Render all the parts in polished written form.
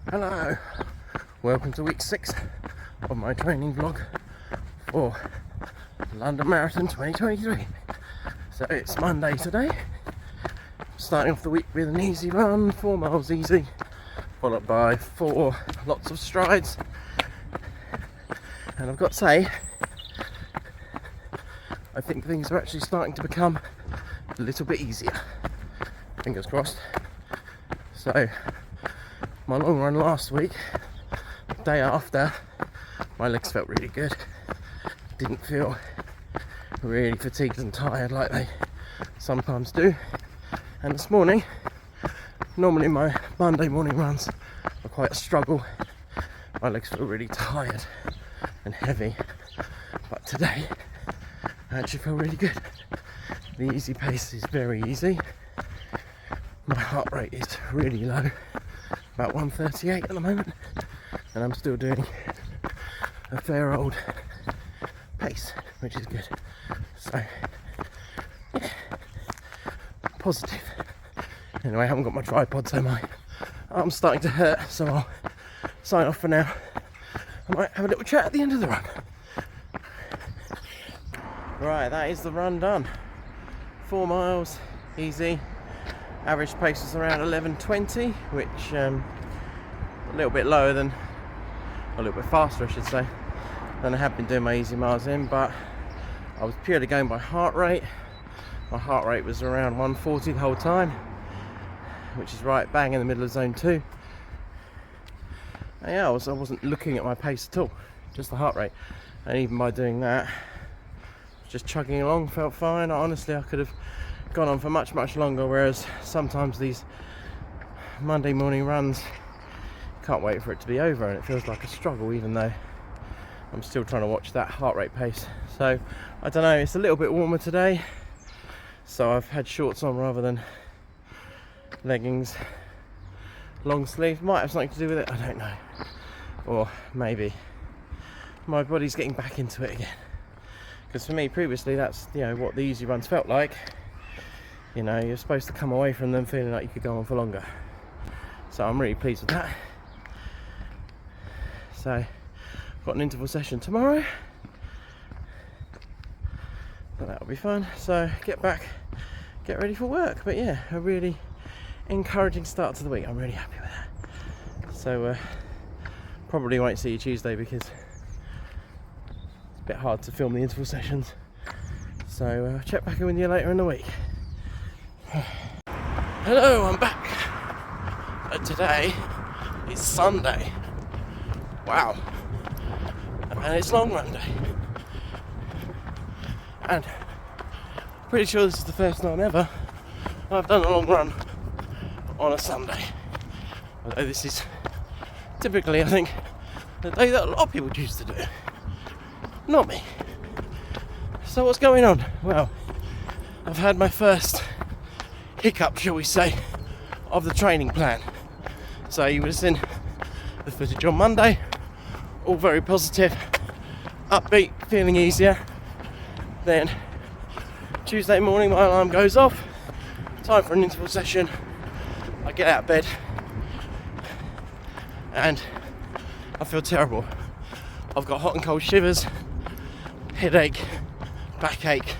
Hello, welcome to week 6 of my training vlog for London Marathon 2023. So it's Monday today, starting off the week with an easy run, 4 miles easy, followed by 4 lots of strides. And I've got to say, I think things are actually starting to become a little bit easier. Fingers crossed. So my long run last week, the day after, my legs felt really good. Didn't feel really fatigued and tired like they sometimes do. And this morning, normally my Monday morning runs are quite a struggle. My legs feel really tired and heavy. But today, I actually feel really good. The easy pace is very easy. My heart rate is really low. About 138 at the moment, and I'm still doing a fair old pace, which is good. So, yeah, positive. Anyway, I haven't got my tripod, so my arm's starting to hurt, so I'll sign off for now. I might have a little chat at the end of the run. Right, that is the run done. 4 miles, easy. Average pace was around 11:20, which a little bit lower than, a little bit faster I should say, than I have been doing my easy miles in, but I was purely going by heart rate. My heart rate was around 140 the whole time, which is right bang in the middle of zone 2. And yeah, I wasn't looking at my pace at all, just the heart rate. And even by doing that, just chugging along, felt fine. Honestly, I could have gone on for much longer, whereas sometimes these Monday morning runs, can't wait for it to be over, and it feels like a struggle even though I'm still trying to watch that heart rate pace. So I don't know, it's a little bit warmer today, so I've had shorts on rather than leggings. Long sleeve might have something to do with it, I don't know, or maybe my body's getting back into it again, because for me previously that's, you know, what the easy runs felt like. You know, you're supposed to come away from them feeling like you could go on for longer. So I'm really pleased with that. So, I've got an interval session tomorrow. So that'll be fun. So, get back, get ready for work. But yeah, a really encouraging start to the week. I'm really happy with that. So, probably won't see you Tuesday because it's a bit hard to film the interval sessions. So, check back in with you later in the week. Hello, I'm back. Today is Sunday. Wow. And it's long run day. And I'm pretty sure this is the first time ever I've done a long run on a Sunday. Although this is typically, I think, the day that a lot of people choose to do it. Not me. So what's going on? Well, I've had my first hiccup, shall we say, of the training plan. So you would have seen the footage on Monday, all very positive, upbeat, feeling easier. Then Tuesday morning my alarm goes off, time for an interval session. I get out of bed and I feel terrible. I've got hot and cold shivers, headache, backache,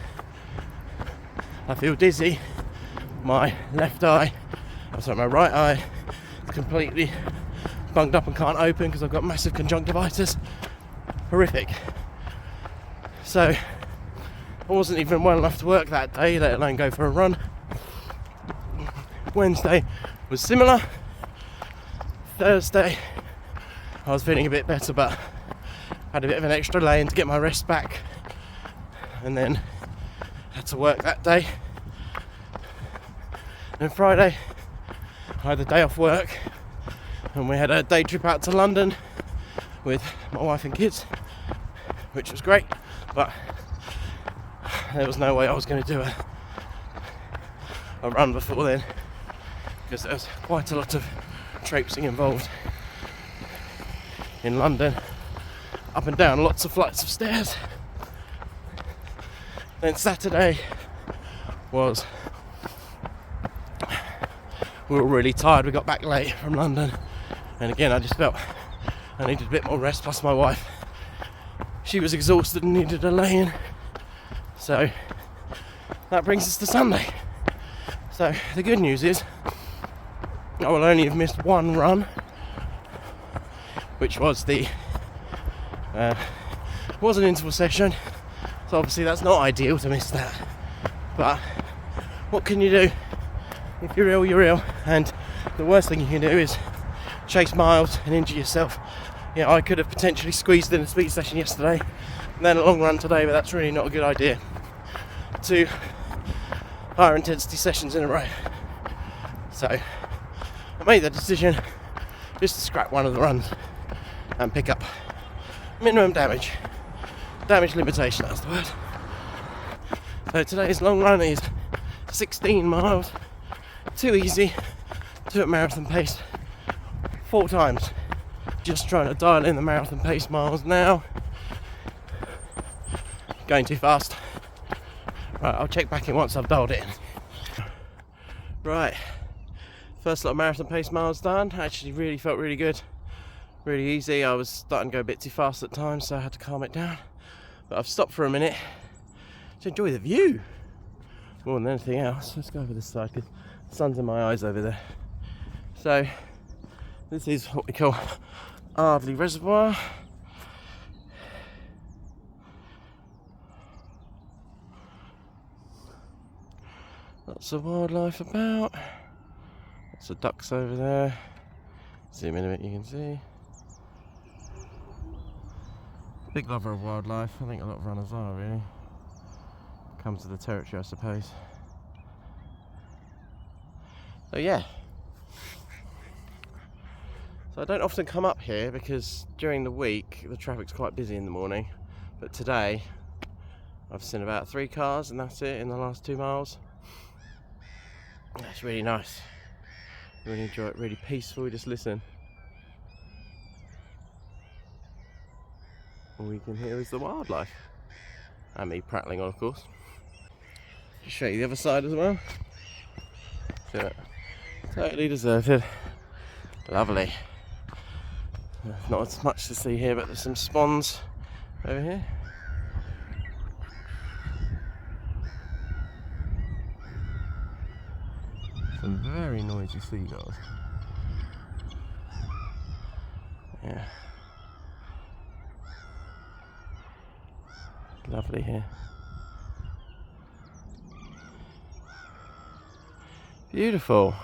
I feel dizzy. My my right eye is completely bunged up and can't open because I've got massive conjunctivitis. Horrific. So I wasn't even well enough to work that day, let alone go for a run. Wednesday was similar. Thursday I was feeling a bit better, but had a bit of an extra lay-in to get my rest back, and then had to work that day. And Friday, I had a day off work and we had a day trip out to London with my wife and kids, which was great, but there was no way I was going to do a run before then because there was quite a lot of traipsing involved in London, up and down lots of flights of stairs. Then Saturday was, we were really tired. We got back late from London And again, I just felt I needed a bit more rest, plus my wife, she was exhausted and needed a lay-in. So that brings us to Sunday. So the good news is I will only have missed one run, which was was an interval session. So obviously that's not ideal to miss that. But what can you do? If you're ill, you're ill. And the worst thing you can do is chase miles and injure yourself. Yeah, I could have potentially squeezed in a speed session yesterday and then a long run today, but that's really not a good idea. 2 higher intensity sessions in a row. So I made the decision just to scrap one of the runs and pick up minimum damage. Damage limitation, that's the word. So today's long run is 16 miles, 2 easy, 2 at marathon pace, 4 times. Just trying to dial in the marathon pace miles now. Going too fast. Right, I'll check back in once I've dialed it in. Right, first lot of marathon pace miles done. Actually really felt really good, really easy. I was starting to go a bit too fast at times, so I had to calm it down. But I've stopped for a minute to enjoy the view more than anything else. Let's go over this side because the sun's in my eyes over there. So this is what we call Ardley Reservoir. Lots of wildlife about. Lots of ducks over there. Zoom in a bit, you can see. Big lover of wildlife. I think a lot of runners are, really. Comes to the territory, I suppose. So yeah. So I don't often come up here because during the week the traffic's quite busy in the morning. But today I've seen about 3 cars and that's it in the last 2 miles. That's really nice. Really enjoy it, really peaceful, just listen. All we can hear is the wildlife. And me prattling on, of course. I'll show you the other side as well. So, totally deserted. Lovely. Not as much to see here, but there's some spawns over here. Some very noisy seagulls. Yeah. Lovely here. Beautiful.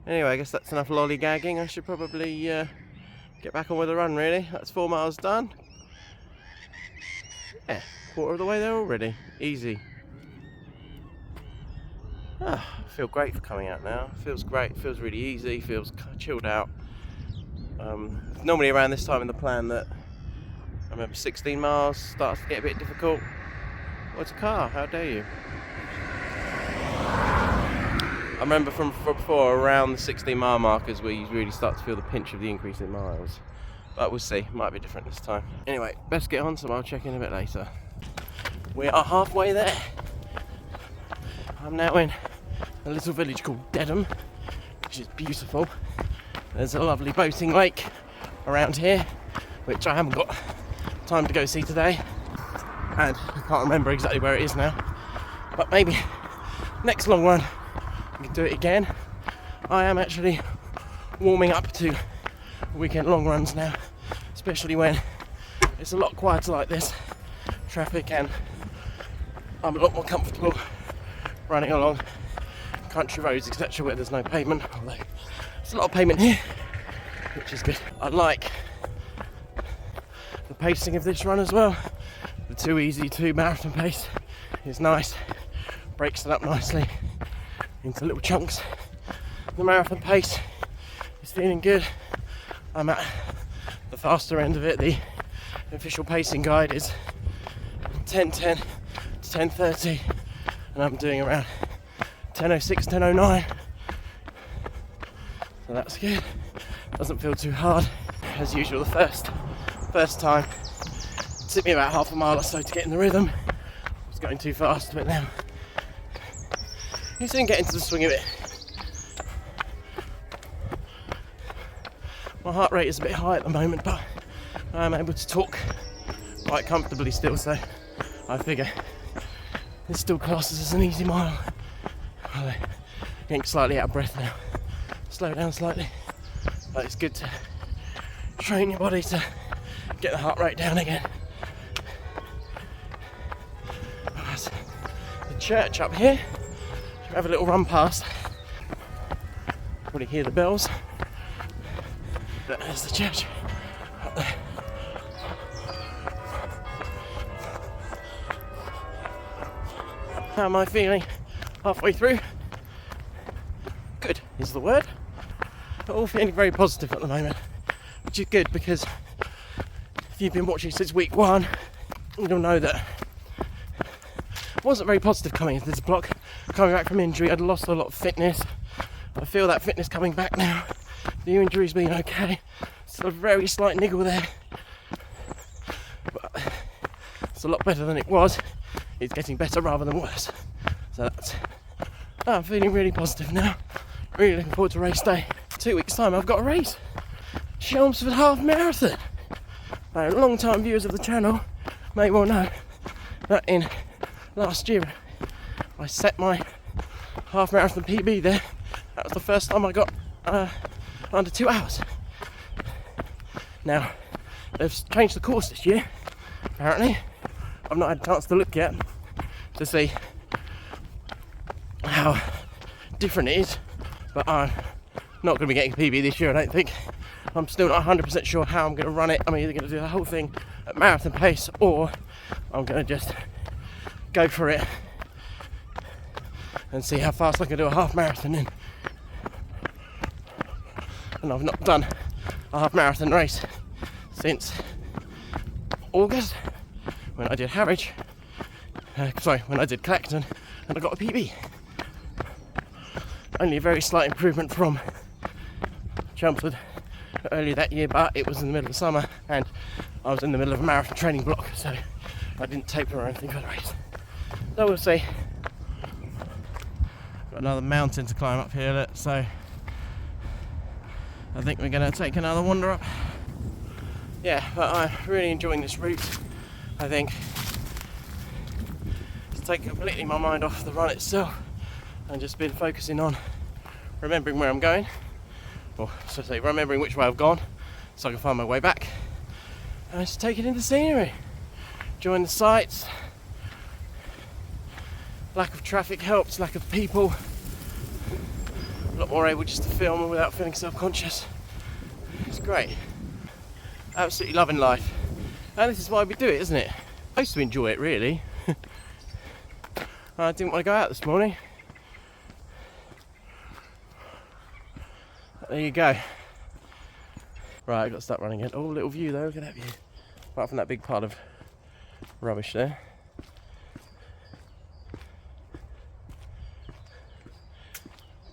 Anyway, I guess that's enough lollygagging. I should probably get back on with the run, really. That's 4 miles done. Yeah, quarter of the way there already. Easy. I feel great for coming out now. Feels great, feels really easy, feels chilled out. Normally around this time in the plan that I remember 16 miles starts to get a bit difficult. What's a car? How dare you? I remember from before around the 16 mile markers where you really start to feel the pinch of the increase in miles. But we'll see, might be different this time. Anyway, best get on, so I'll check in a bit later. We are halfway there. I'm now in a little village called Dedham, which is beautiful. There's a lovely boating lake around here, which I haven't got time to go see today. And I can't remember exactly where it is now. But maybe next long run, we can do it again. I am actually warming up to weekend long runs now, especially when it's a lot quieter like this, traffic, and I'm a lot more comfortable running along country roads, etc., where there's no pavement, although there's a lot of pavement here, which is good. I like the pacing of this run as well. The 2 easy, 2 marathon pace is nice, breaks it up nicely into little chunks. The marathon pace is feeling good. I'm at the faster end of it. The official pacing guide is 10:10 to 10:30, and I'm doing around 10:06, 10:09. So that's good. Doesn't feel too hard. As usual, the first time it took me about half a mile or so to get in the rhythm. I was going too fast, but now you soon get into the swing of it. My heart rate is a bit high at the moment, but I'm able to talk quite comfortably still, so I figure this still classes as an easy mile. I'm getting slightly out of breath now. Slow down slightly, but it's good to train your body to get the heart rate down again. There's the church up here. Should have a little run past. Probably hear the bells. There's the church up there. How am I feeling halfway through? Good is the word. All feeling very positive at the moment, which is good because if you've been watching since week 1, you'll know that I wasn't very positive coming into this block. Coming back from injury, I'd lost a lot of fitness. I feel that fitness coming back now. The injury's been okay. Still a very slight niggle there, but it's a lot better than it was. It's getting better rather than worse. So I'm feeling really positive now. Really looking forward to race day. 2 weeks time I've got a race. Chelmsford Half Marathon. Now, long time viewers of the channel may well know that in last year I set my half marathon PB there. That was the first time I got under 2 hours. Now they've changed the course this year apparently. I've not had a chance to look yet to see how different it is, but I'm not going to be getting a PB this year, I don't think. I'm still not 100% sure how I'm going to run it. I'm either going to do the whole thing at marathon pace or I'm going to just go for it and see how fast I can do a half marathon in. And I've not done a half marathon race since August when I did Harwich, when I did Clacton and I got a PB. Only a very slight improvement from Chelmsford earlier that year, but it was in the middle of summer and I was in the middle of a marathon training block, so I didn't taper or anything for the race. So we'll see. Got another mountain to climb up here, so I think we're going to take another wander up. Yeah, but I'm really enjoying this route. I think it's taken completely my mind off the run itself and just been focusing on remembering where I'm going, or so to say, remembering which way I've gone so I can find my way back, and just taking in the scenery, enjoying the sights. Lack of traffic helps, lack of people, a lot more able just to film without feeling self-conscious. It's great. Absolutely loving life, and this is why we do it, isn't it? I used to enjoy it really. I didn't want to go out this morning. There you go. Right, I've got to start running again. Oh, little view though, look at that view. Apart from that big pile of rubbish there.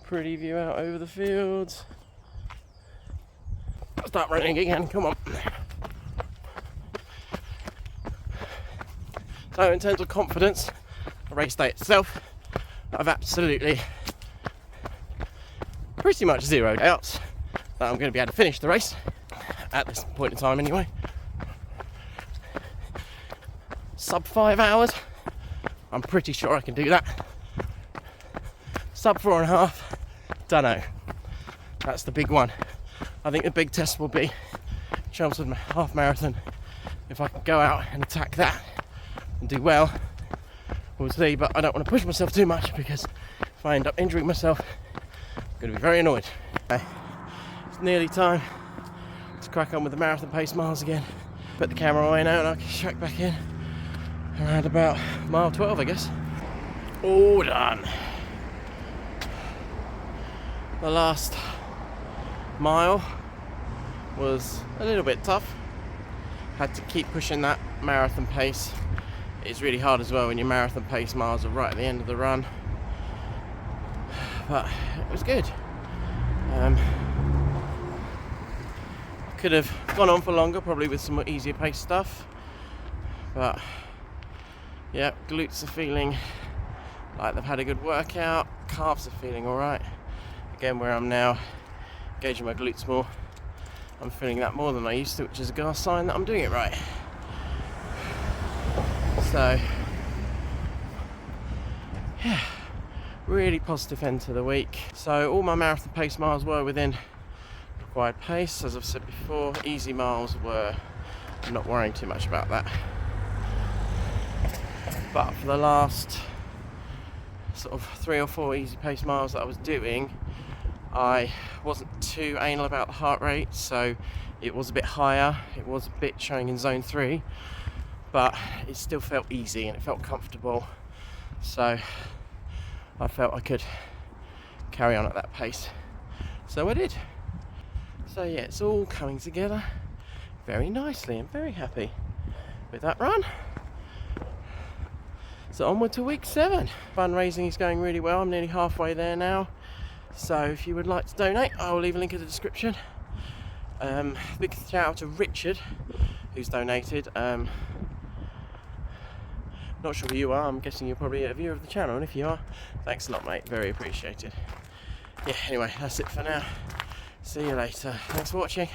Pretty view out over the fields. I'll start running again, come on. So in terms of confidence, the race day itself, I've absolutely pretty much zero doubts that I'm going to be able to finish the race at this point in time anyway. Sub 5 hours, I'm pretty sure I can do that. Sub 4.5, don't know. That's the big one. I think the big test will be Chelmsford Half Marathon. If I can go out and attack that and do well, we'll see, but I don't want to push myself too much because if I end up injuring myself, I'm going to be very annoyed. Okay. It's nearly time to crack on with the marathon pace miles again. Put the camera away now and I can check back in around about mile 12, I guess. All done. The last mile was a little bit tough. Had to keep pushing that marathon pace. It's really hard as well when your marathon pace miles are right at the end of the run. But it was good. Could have gone on for longer, probably with some more easier pace stuff. But yeah, glutes are feeling like they've had a good workout. Calves are feeling alright. Again, where I'm now gauging my glutes more. I'm feeling that more than I used to, which is a sign that I'm doing it right. So, yeah, really positive end to the week. So all my marathon pace miles were within required pace. As I've said before, easy miles were, I'm not worrying too much about that. But for the last sort of 3 or 4 easy pace miles that I was doing, I wasn't too anal about the heart rate, so it was a bit higher, it was a bit showing in zone 3, but it still felt easy and it felt comfortable, so I felt I could carry on at that pace, so I did. So yeah, it's all coming together very nicely. I'm very happy with that run. So onward to week 7. Fundraising is going really well. I'm nearly halfway there now. So if you would like to donate, I will leave a link in the description. Big shout out to Richard, who's donated. Not sure who you are. I'm guessing you're probably a viewer of the channel, and if you are, thanks a lot, mate. Very appreciated. Yeah, anyway, that's it for now. See you later. Thanks for watching.